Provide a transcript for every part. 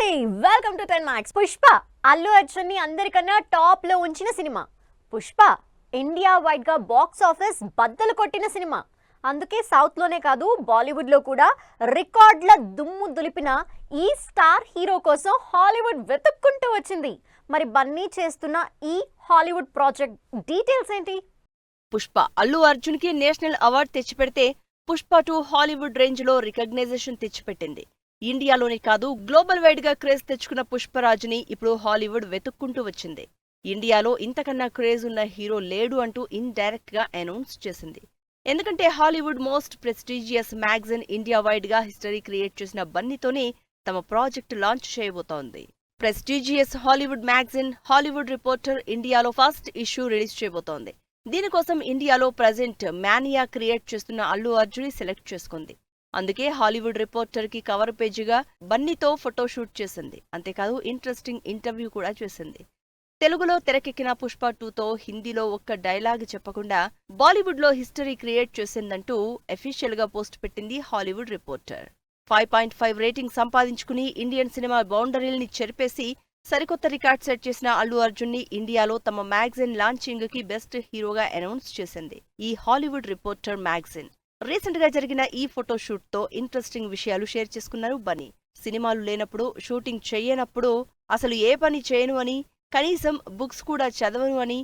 నమస్తే welcome to 10 Max. Pushpa Allu Arjun ని అందరికన్నా టాప్ లో ఉంచిన సినిమా. పుష్ప ఇండియా వైడ్ గా బాక్స్ ఆఫీస్ బద్దలు కొట్టిన సినిమా. అందుకే సౌత్ లోనే కాదు బాలీవుడ్ లో కూడా రికార్డుల దుమ్ము దులిపిన ఈ స్టార్ హీరో కోసం హాలీవుడ్ వెతుక్కుంటూ వచ్చింది. మరి బన్నీ చేస్తున్న ఈ హాలీవుడ్ ప్రాజెక్ట్ డీటెయిల్స్ ఏంటి? పుష్ప అల్లు అర్జున్ కి నేషనల్ అవార్డు తెచ్చిపెడితే పుష్ప 2 హాలీవుడ్ రేంజ్ లో రికగ్నైజేషన్ తెచ్చిపెట్టింది. ఇండియాలోనే కాదు గ్లోబల్ వైడ్ గా క్రేజ్ తెచ్చుకున్న పుష్పరాజుని ఇప్పుడు హాలీవుడ్ వెతుక్కుంటూ వచ్చింది. ఇండియాలో ఇంతకన్నా క్రేజ్ ఉన్న హీరో లేడు అంటూ ఇండైరెక్ట్ గా అనౌన్స్ చేసింది. ఎందుకంటే Hollywood most prestigious magazine India wide గా హిస్టరీ క్రియేట్ చేసిన బన్నీతోనే తమ ప్రాజెక్ట్ లాంచ్ చేయబోతోంది. Prestigious Hollywood magazine Hollywood reporter ఇండియాలో ఫస్ట్ ఇష్యూ రిలీజ్ చేయబోతోంది. దీనికోసం ఇండియాలో ప్రజెంట్ మానియా క్రియేట్ చేస్తున్న అల్లు అర్జున్ సెలెక్ట్ చేసుకుంది. అందుకే హాలీవుడ్ రిపోర్టర్ కి కవర్ పేజీగా బన్నీతో ఫోటోషూట్ చేసింది. అంతేకాదు ఇంట్రెస్టింగ్ ఇంటర్వ్యూ కూడా చేసింది. తెలుగులో తెరకెక్కిన పుష్ప 2తో హిందీలో ఒక్క డైలాగ్ చెప్పకుండా బాలీవుడ్ లో హిస్టరీ క్రియేట్ చేసిందంటూ అఫీషియల్ గా పోస్ట్ పెట్టింది హాలీవుడ్ రిపోర్టర్. 5.5 రేటింగ్ సంపాదించుకుని ఇండియన్ సినిమా బౌండరీల్ని చెరిపేసి సరికొత్త రికార్డ్ సెట్ చేసిన అల్లు అర్జున్ ని ఇండియాలో తమ మ్యాగజైన్ లాంచింగ్ కి బెస్ట్ హీరోగా అనౌన్స్ చేసింది ఈ హాలీవుడ్ రిపోర్టర్ మ్యాగజైన్. రీసెంట్ గా జరిగిన ఈ ఫోటోషూట్ తో ఇంట్రెస్టింగ్ విషయాలు షేర్ చేసుకున్నారు బన్నీ. సినిమాలు లేనప్పుడు, షూటింగ్ చెయ్యనప్పుడు అసలు ఏ పని చేయను అని, కనీసం బుక్స్ కూడా చదవను అని,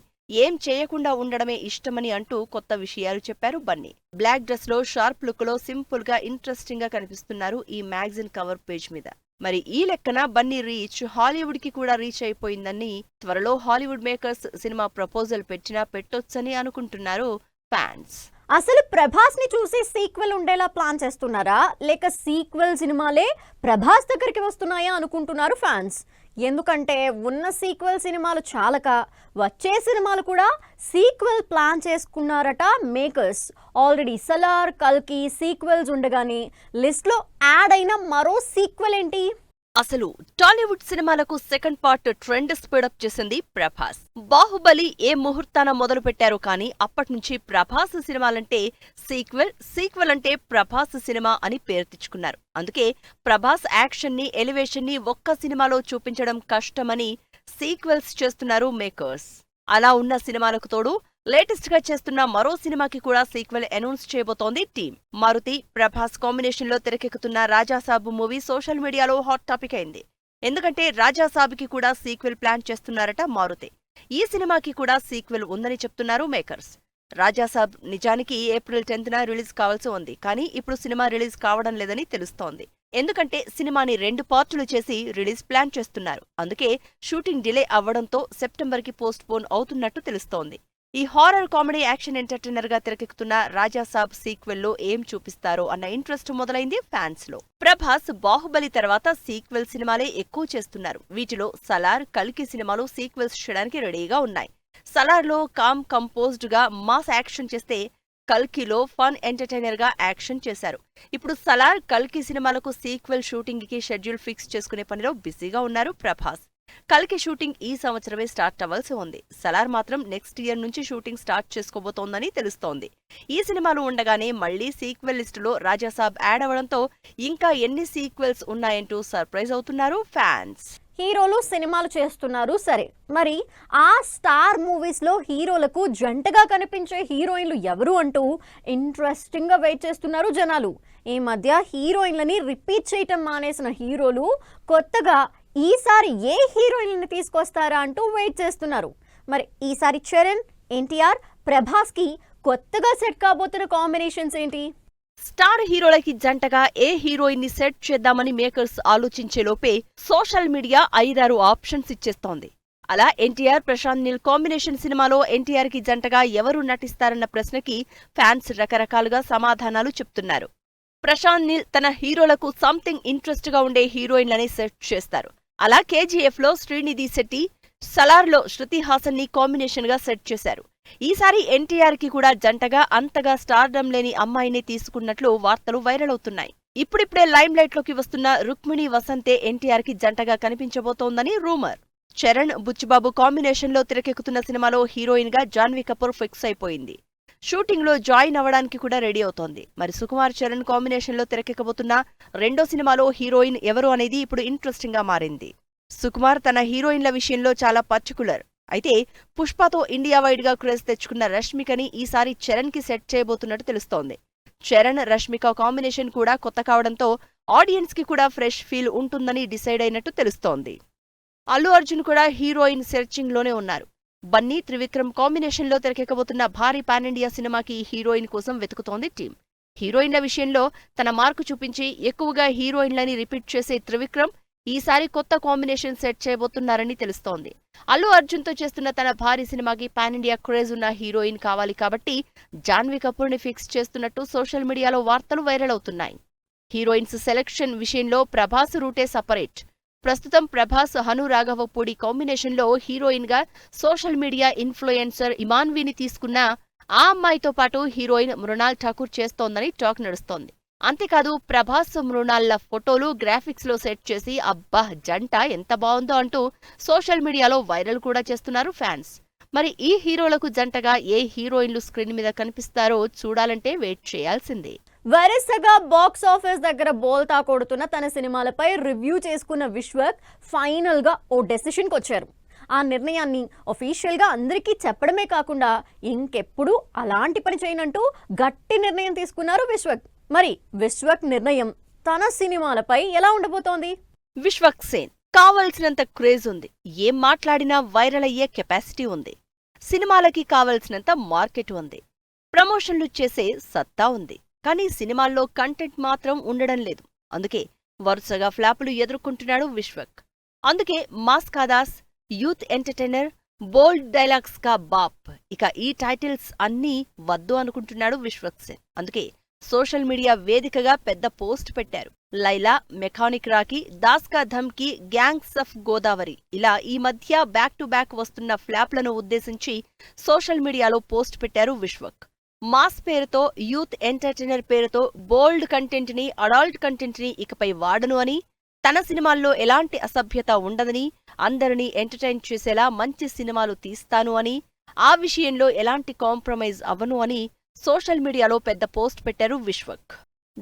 ఏం చేయకుండా ఉండడమే ఇష్టమని అంటూ కొత్త విషయాలు చెప్పారు బన్నీ. బ్లాక్ డ్రెస్ లో షార్ప్ లుక్ లో సింపుల్ గా ఇంట్రెస్టింగ్ గా కనిపిస్తున్నారు ఈ మ్యాగజైన్ కవర్ పేజ్ మీద. మరి ఈ లెక్కన బన్నీ రీచ్ హాలీవుడ్ కి కూడా రీచ్ అయిపోయిందని, త్వరలో హాలీవుడ్ మేకర్స్ సినిమా ప్రపోజల్ పెట్టినా పెట్టొచ్చని అనుకుంటున్నారు ఫ్యాన్స్. అసలు ప్రభాస్ ని చూసి సీక్వెల్ ఉండేలా ప్లాన్ చేస్తున్నారా, లేక సీక్వెల్ సినిమాలే ప్రభాస్ దగ్గరికి వస్తున్నాయా అనుకుంటున్నారు ఫ్యాన్స్. ఎందుకంటే ఉన్న సీక్వెల్ సినిమాలు చాలక వచ్చే సినిమాలు కూడా సీక్వెల్ ప్లాన్ చేసుకున్నారట మేకర్స్. ఆల్రెడీ సలార్, కల్కి సీక్వెల్స్ ఉండగానే లిస్ట్ లో యాడ్ అయిన మరో సీక్వెల్ ఏంటి? అసలు టాలీవుడ్ సినిమాలకు సెకండ్ పార్ట్ ట్రెండ్ స్పీడప్ చేసింది ప్రభాస్. బాహుబలి ఏ ముహూర్తాన మొదలు పెట్టారో కానీ అప్పట్నుంచి ప్రభాస్ సినిమాలంటే సీక్వెల్ అంటే ప్రభాస్ సినిమా అని పేరు తెచ్చుకున్నారు. అందుకే ప్రభాస్ యాక్షన్ ని, ఎలివేషన్ ని ఒక్క సినిమాలో చూపించడం కష్టమని సీక్వెల్స్ చేస్తున్నారు మేకర్స్. అలా ఉన్న సినిమాలకు తోడు లేటెస్ట్ గా చేస్తున్న మరో సినిమాకి కూడా సీక్వెల్ అనౌన్స్ చేయబోతోంది టీమ్. మారుతి, ప్రభాస్ కాంబినేషన్ లో తెరకెక్కుతున్న రాజాసాబ్ మూవీ సోషల్ మీడియాలో హాట్ టాపిక్ అయింది. ఎందుకంటే రాజాసాబ్ కి కూడా సీక్వెల్ ప్లాన్ చేస్తున్నారట మారుతి. ఈ సినిమాకి కూడా సీక్వెల్ ఉందని చెప్తున్నారు మేకర్స్. రాజాసాబ్ నిజానికి ఏప్రిల్ 10న రిలీజ్ కావాల్సి ఉంది. కానీ ఇప్పుడు సినిమా రిలీజ్ కావడం లేదని తెలుస్తోంది. ఎందుకంటే సినిమాని 2 పార్టులు చేసి రిలీజ్ ప్లాన్ చేస్తున్నారు. అందుకే షూటింగ్ డిలే అవ్వడంతో సెప్టెంబర్ కి పోస్ట్ పోన్ అవుతున్నట్టు తెలుస్తోంది. ఈ హారర్ కామెడీ యాక్షన్ ఎంటర్టైనర్ గా తెరకెక్కుతున్న రాజాసాబ్ సీక్వెల్ లో ఏం చూపిస్తారో అన్న ఇంట్రెస్ట్ మొదలైంది ఫ్యాన్స్ లో. ప్రభాస్ బాహుబలి తర్వాత సీక్వెల్ సినిమాలే ఎక్కువ చేస్తున్నారు. వీటిలో సలార్, కల్కి సినిమాలు సీక్వెల్స్ చేయడానికి రెడీగా ఉన్నాయి. సలార్ లో కామ్ కంపోజ్డ్ గా మాస్ యాక్షన్ చేస్తే కల్కిలో ఫన్ ఎంటర్టైనర్ గా యాక్షన్ చేశారు. ఇప్పుడు సలార్, కల్కి సినిమాలకు సీక్వెల్ షూటింగ్ కి షెడ్యూల్ ఫిక్స్ చేసుకునే పనిలో బిజీగా ఉన్నారు ప్రభాస్. కల్కి షూటింగ్ ఈ సంవత్సరమే స్టార్ట్ అవ్వాల్సి ఉంది. సలార్ మాత్రం నెక్స్ట్ ఇయర్ నుంచి షూటింగ్ స్టార్ట్ చేసుకోబోతోందని తెలుస్తోంది. ఈ సినిమాలు ఉండగానే మళ్లీ సీక్వెల్ లిస్టులో రాజాసాబ్ యాడ్ అవడంతో ఇంకా ఎన్ని సీక్వెల్స్ ఉన్నాయంటూ సర్ప్రైజ్ అవుతున్నారు ఫ్యాన్స్. హీరోలు సినిమాలు చేస్తున్నారు సరే, మరి ఆ స్టార్ మూవీస్ లో హీరోలకు జంటగా కనిపించే హీరోయిన్లు ఎవరు అంటూ ఇంట్రెస్టింగ్ గా వెయిట్ చేస్తున్నారు జనాలు. ఈ మధ్య హీరోయిన్లని రిపీట్ చేయటం మానేసిన హీరోలు కొత్తగా ఈసారి ఏ హీరోయిన్లని తీసుకొస్తారా అంటూ వెయిట్ చేస్తున్నారు. మరి ఈసారి చరణ్, ఎన్టీఆర్, ప్రభాస్ కి కొత్తగా సెట్ కాబోతున్న కాంబినేషన్స్ ఏంటి? స్టార్ హీరోలకి జంటగా ఏ హీరోయిన్ ని సెట్ చేద్దామని మేకర్స్ ఆలోచించే లోపే సోషల్ మీడియా 5-6 ఆప్షన్స్ ఇచ్చేస్తోంది. అలా ఎన్టీఆర్, ప్రశాంత్ నీల్ కాంబినేషన్ సినిమాలో ఎన్టీఆర్ కి జంటగా ఎవరు నటిస్తారన్న ప్రశ్నకి ఫ్యాన్స్ రకరకాలుగా సమాధానాలు చెప్తున్నారు. ప్రశాంత్ నీల్ తన హీరోలకు సంథింగ్ ఇంట్రెస్ట్ గా ఉండే హీరోయిన్లని సెట్ చేస్తారు. అలా కేజీఎఫ్ లో శ్రీనిధి శెట్టి, సలార్ లో శృతి హాసన్ ని కాంబినేషన్ గా సెట్ చేశారు. ఈసారి ఎన్టీఆర్ కి కూడా జంటగా అంతగా స్టార్డమ్ లేని అమ్మాయిని తీసుకున్నట్లు వార్తలు వైరల్ అవుతున్నాయి. ఇప్పుడిప్పుడే లైమ్ లైట్ లోకి వస్తున్న రుక్మిణి వసంతే ఎన్టీఆర్ కి జంటగా కనిపించబోతోందని రూమర్. చరణ్, బుచ్చిబాబు కాంబినేషన్ లో తెరకెక్కుతున్న సినిమాలో హీరోయిన్ గా జాన్వీ కపూర్ ఫిక్స్ అయిపోయింది. షూటింగ్ లో జాయిన్ అవ్వడానికి కూడా రెడీ అవుతోంది. మరి సుకుమార్ చరణ్ కాంబినేషన్ లో తెరకెక్కబోతున్న రెండో సినిమాలో హీరోయిన్ ఎవరు అనేది ఇప్పుడు ఇంట్రెస్టింగ్ గా మారింది. సుకుమార్ తన హీరోయిన్ల విషయంలో చాలా పర్టికులర్. అయితే పుష్పతో ఇండియా వైడ్ గా క్రేజ్ తెచ్చుకున్న రష్మికని ఈసారి చరణ్ కి సెట్ చేయబోతున్నట్టు తెలుస్తోంది. చరణ్ రష్మిక కాంబినేషన్ కూడా కొత్త కావడంతో ఆడియన్స్ కి కూడా ఫ్రెష్ ఫీల్ ఉంటుందని డిసైడ్ అయినట్టు తెలుస్తోంది. అల్లు అర్జున్ కూడా హీరోయిన్ సెర్చింగ్ లోనే ఉన్నారు. బన్నీ త్రివిక్రమ్ కాంబినేషన్ లో తెరకెక్కబోతున్న భారీ పాన్ ఇండియా సినిమాకి హీరోయిన్ కోసం వెతుకుతోంది టీం. హీరోయిన్ల విషయంలో తన మార్కు చూపించి ఎక్కువగా హీరోయిన్లని రిపీట్ చేసే త్రివిక్రమ్ ఈసారి కొత్త కాంబినేషన్ సెట్ చేయబోతున్నారని తెలుస్తోంది. అల్లు అర్జున్ తో చేస్తున్న తన భారీ సినిమాకి పాన్ ఇండియా క్రేజ్ ఉన్న హీరోయిన్ కావాలి కాబట్టి జాన్వీ కపూర్ ని ఫిక్స్ చేస్తున్నట్టు సోషల్ మీడియాలో వార్తలు వైరల్ అవుతున్నాయి. హీరోయిన్స్ సెలెక్షన్ విషయంలో ప్రభాస్ రూటే సపరేట్. ప్రస్తుతం ప్రభాస్ హను రాఘవపూడి కాంబినేషన్ లో హీరోయిన్ గా సోషల్ మీడియా ఇన్ఫ్లుయెన్సర్ ఇమాన్వీని తీసుకున్న ఆ అమ్మాయితో పాటు హీరోయిన్ మృణాల్ ఠాకూర్ చేస్తోందని టాక్ నడుస్తోంది. అంతేకాదు ప్రభాస్ మృణాల్ల ఫోటోలు గ్రాఫిక్స్ లో సెట్ చేసి అబ్బా జంట ఎంత బాగుందో అంటూ సోషల్ మీడియాలో వైరల్ కూడా చేస్తున్నారు ఫ్యాన్స్. మరి ఈ హీరోలకు జంటగా ఏ హీరోయిన్లు స్క్రీన్ మీద కనిపిస్తారో చూడాలంటే వెయిట్ చేయాల్సిందే. వరుసగా బాక్స్ ఆఫీస్ దగ్గర బోల్తా కొడుతున్న తన సినిమాలపై రివ్యూ చేసుకున్న విశ్వక్ ఫైనల్ గా ఓ డెసిషన్కి వచ్చారు. ఆ నిర్ణయాన్ని ఒఫీషియల్ గా అందరికీ చెప్పడమే కాకుండా ఇంకెప్పుడు అలాంటి పని చేయనంటూ గట్టి నిర్ణయం తీసుకున్నారు విశ్వక్. మరి విశ్వక్ నిర్ణయం తన సినిమాలపై ఎలా ఉండబోతోంది? విశ్వక్ సేన్ కావలసినంత క్రేజ్ ఉంది. ఏం మాట్లాడినా వైరల్ అయ్యే కెపాసిటీ ఉంది. సినిమాలకి కావలసినంత మార్కెట్ ఉంది. ప్రమోషన్లు చేసే సత్తా ఉంది. కానీ సినిమాల్లో కంటెంట్ మాత్రం ఉండడం లేదు. అందుకే వరుసగా ఫ్లాపులు ఎదుర్కొంటున్నాడు విశ్వక్. అందుకే మాస్ కాదాస్, యూత్ ఎంటర్టైనర్, బోల్డ్ డైలాగ్స్ కా బాప్, ఇక ఈ టైటిల్స్ అన్నీ వద్దు అనుకుంటున్నాడు విశ్వక్ సేన్. అందుకే సోషల్ మీడియా వేదికగా పెద్ద పోస్ట్ పెట్టారు. Laila, mechanic Rocky, Daska Dhamki, gangs of Godavari ఇలా ఈ మధ్య బ్యాక్ టు బ్యాక్ వస్తున్న ఫ్లాప్లను ఉద్దేశించి సోషల్ మీడియాలో పోస్ట్ పెట్టారు విశ్వక్. మాస్ పేరుతో, యూత్ ఎంటర్టైనర్ పేరుతో బోల్డ్ కంటెంట్ ని, అడల్ట్ కంటెంట్ ని ఇకపై వాడను అని, తన సినిమాల్లో ఎలాంటి అసభ్యత ఉండదని, అందరినీ ఎంటర్టైన్ చేసేలా మంచి సినిమాలు తీస్తాను అని, ఆ విషయంలో ఎలాంటి కాంప్రమైజ్ అవ్వను అని సోషల్ మీడియాలో పెద్ద పోస్ట్ పెట్టారు విశ్వక్.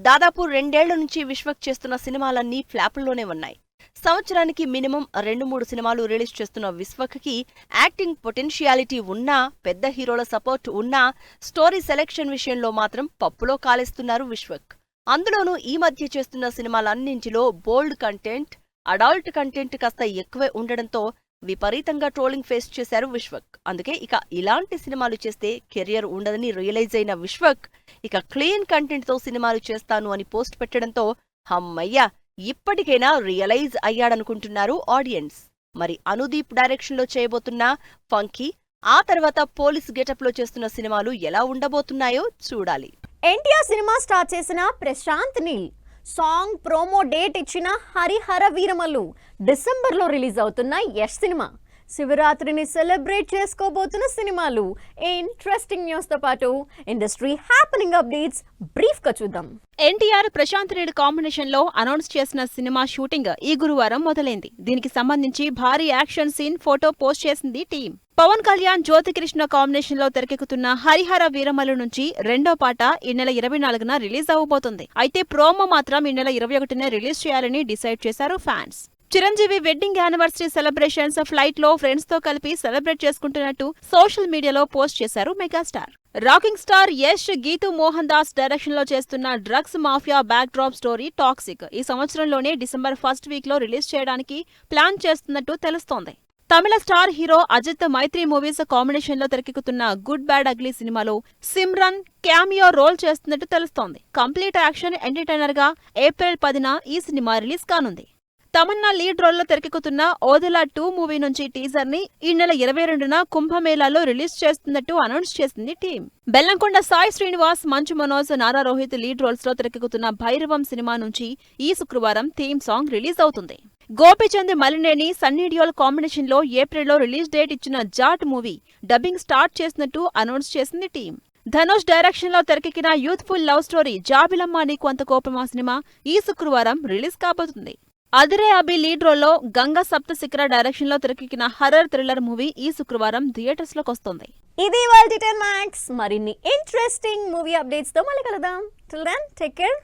దాదాపు 2 ఏళ్ల నుంచి విశ్వక్ చేస్తున్న సినిమాలన్నీ ఫ్లాపుల్లోనే ఉన్నాయి. సంవత్సరానికి మినిమం 2-3 సినిమాలు రిలీజ్ చేస్తున్న విశ్వక్కి యాక్టింగ్ పొటెన్షియాలిటీ ఉన్నా, పెద్ద హీరోల సపోర్ట్ ఉన్నా, స్టోరీ సెలెక్షన్ విషయంలో మాత్రం పప్పులో కాలేస్తున్నారు విశ్వక్. అందులోనూ ఈ మధ్య చేస్తున్న సినిమాలన్నింటిలో బోల్డ్ కంటెంట్, అడల్ట్ కంటెంట్ కాస్త ఎక్కువే ఉండడంతో విపరీతంగా ట్రోలింగ్ ఫేస్ చేశారు విశ్వక్. అందుకే ఇక ఇలాంటి సినిమాలు చేస్తే కెరియర్ ఉండదని రియలైజ్ అయిన విశ్వక్ ఇక క్లీన్ కంటెంట్ తో సినిమాలు చేస్తాను అని పోస్ట్ పెట్టడంతో హమ్మయ్యా ఇప్పటికైనా రియలైజ్ అయ్యాడనుకుంటున్నారు ఆడియన్స్. మరి అనుదీప్ డైరెక్షన్ లో చేయబోతున్న ఫంకీ, ఆ తర్వాత పోలీస్ గెటప్ లో చేస్తున్న సినిమాలు ఎలా ఉండబోతున్నాయో చూడాలి. ఎన్టీఆర్ సినిమా స్టార్ట్ చేసిన Prashanth Neel song promo date ఇచ్చిన హరిహర వీరమల్లు డిసెంబర్లో రిలీజ్ అవుతున్న యష్ సినిమా, శివరాత్రిని సెలబ్రేట్ చేసుకోబోతున్న సినిమాలు, ఇంట్రెస్టింగ్ న్యూస్ తో పాటు ఇండస్ట్రీ హ్యాపెనింగ్ అప్డేట్స్ బ్రీఫ్ గా చూద్దాం. ఎన్టీఆర్ ప్రశాంత్ నీల్ కాంబినేషన్ లో అనౌన్స్ చేసిన సినిమా షూటింగ్ ఈ గురువారం మొదలైంది. దీనికి సంబంధించి భారీ యాక్షన్ సీన్ ఫోటో పోస్ట్ చేసింది టీం. పవన్ కళ్యాణ్, జ్యోతికృష్ణ కాంబినేషన్ లో తెరకెక్కుతున్న హరిహర వీరమల్లు నుంచి రెండో పాట ఈ నెల 24న రిలీజ్ అవ్వబోతుంది. అయితే ప్రోమో మాత్రం ఈ నెల 21నే రిలీజ్ చేయాలని డిసైడ్ చేశారు fans. Chiranjeevi wedding anniversary celebrations flight లో ఫ్రెండ్స్ తో కలిపి సెలబ్రేట్ చేసుకుంటున్నట్టు సోషల్ మీడియాలో పోస్ట్ చేశారు megastar. Rocking star Yash, Geethu Mohan Das direction లో చేస్తున్న drugs mafia back drop story toxic ఈ సంవత్సరంలోనే డిసెంబర్ ఫస్ట్ వీక్ లో రిలీజ్ చేయడానికి ప్లాన్ చేస్తున్నట్టు తెలుస్తోంది. తమిళ స్టార్ హీరో అజిత్ మైత్రి మూవీస్ కాంబినేషన్ లో తెరకెక్కుతున్న గుడ్ బ్యాడ్ అగ్లీ సినిమాలో సిమ్రన్ క్యామియో రోల్ చేస్తున్నట్టు తెలుస్తోంది. కంప్లీట్ యాక్షన్ ఎంటర్టైనర్ గా ఏప్రిల్ 10న ఈ సినిమా రిలీజ్ కానుంది. తమన్నా లీడ్ రోల్ లో తెరకెక్కుతున్న ఓదెలా 2 మూవీ నుంచి టీజర్ ని ఈ నెల 22న కుంభమేళాలో రిలీజ్ చేస్తున్నట్టు అనౌన్స్ చేసింది team. Bellamkonda Sai Srinivas, Manchu Manoj, Nara Rohit lead roles లో తెరకెక్కుతున్న భైరవం సినిమా నుంచి ఈ శుక్రవారం థీమ్ సాంగ్ రిలీజ్ అవుతుంది. గోపీచంద్ మలినేని, సన్నీ డియోల్ కాంబినేషన్ లో ఏప్రిల్లో రిలీజ్ డేట్ ఇచ్చిన జాట్ మూవీ డబ్బింగ్ స్టార్ట్ చేసినట్టు అనౌన్స్ చేసింది టీం. ధనుష్ డైరెక్షన్ లో తెరకెక్కిన యూత్ఫుల్ లవ్ స్టోరీ జాబిలమ్మ నీకు అంత కోపమా సినిమా ఈ శుక్రవారం రిలీజ్ కాబోతుంది. అదిరే అభి లీడ్ రోల్లో గంగా సప్త శిఖర డైరెక్షన్ లో తెరకెక్కిన హర్రర్ థ్రిల్లర్ మూవీ ఈ శుక్రవారం థియేటర్స్ లోకి వస్తుంది. ఇది వాళ్ళ 10 మ్యాక్స్. మరిన్ని ఇంట్రెస్టింగ్ మూవీ అప్డేట్స్ తో మళ్ళీ కలుద్దాం. Till then take care.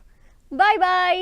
Bye by.